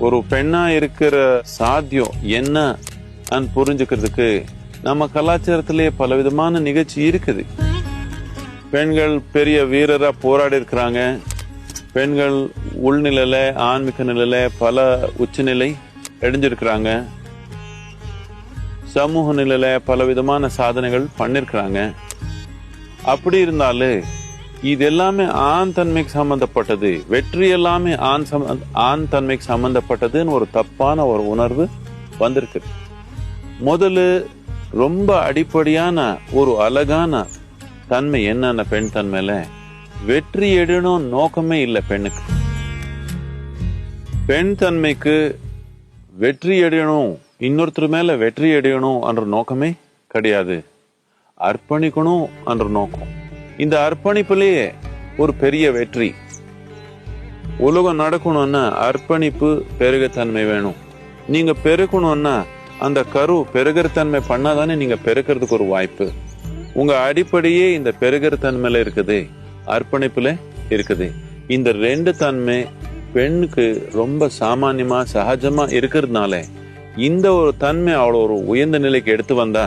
ஒரு பெண்ணா இருக்கிற சாத்தியம் என்ன புரிஞ்சுக்கிறதுக்கு நம்ம கலாச்சாரத்திலேயே பலவிதமான நிகழ்ச்சி இருக்குது. பெண்கள் பெரிய வீரரா போராடி இருக்கிறாங்க. பெண்கள் உள்நிலையில ஆன்மீக நிலையில பல உச்சநிலை அடைஞ்சிருக்கிறாங்க. சமூக நிலையில பலவிதமான சாதனைகள் பண்ணிருக்கிறாங்க. அப்படி இருந்தாலும் இது எல்லாமே ஆண் தன்மைக்கு சம்பந்தப்பட்டது, வெற்றி எல்லாமே ஆண் தன்மைக்கு சம்பந்தப்பட்டதுன்னு ஒரு தப்பான ஒரு உணர்வு வந்திருக்கு. முதல்ல ரொம்ப அடிப்படையான ஒரு அழகான தன்மை என்னென்ன பெண் தன்மையில வெற்றி எடணும் நோக்கமே இல்லை பெண்ணுக்கு. பெண் தன்மைக்கு வெற்றி அடையணும், இன்னொருத்தர் மேல வெற்றி அடையணும் என்ற நோக்கமே கிடையாது. அர்ப்பணிக்கணும் என்ற நோக்கம். இந்த அர்ப்பணிப்புலேயே ஒரு பெரிய வெற்றி. உலகம் நடக்கணும்னா அர்ப்பணிப்பு பெருகத்தன்மை வேணும். நீங்க பெருக்கணும்னா அந்த கரு பெருகத்தன்மை பண்ணாதானே நீங்க பெருக்கிறதுக்கு ஒரு வாய்ப்பு. உங்க அடிப்படையே இந்த பெருகத்தன்மையில இருக்குது, அர்ப்பணிப்புல இருக்குது. இந்த ரெண்டு தன்மை பெண்ணுக்கு ரொம்ப சாமான்யமா சகஜமா இருக்கிறதுனால இந்த ஒரு தன்மை அவ்வளோ ஒரு உயர்ந்த நிலைக்கு எடுத்து வந்தா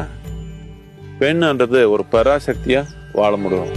பெண்ன்றது ஒரு பராசக்தியா வாழ முடியும்.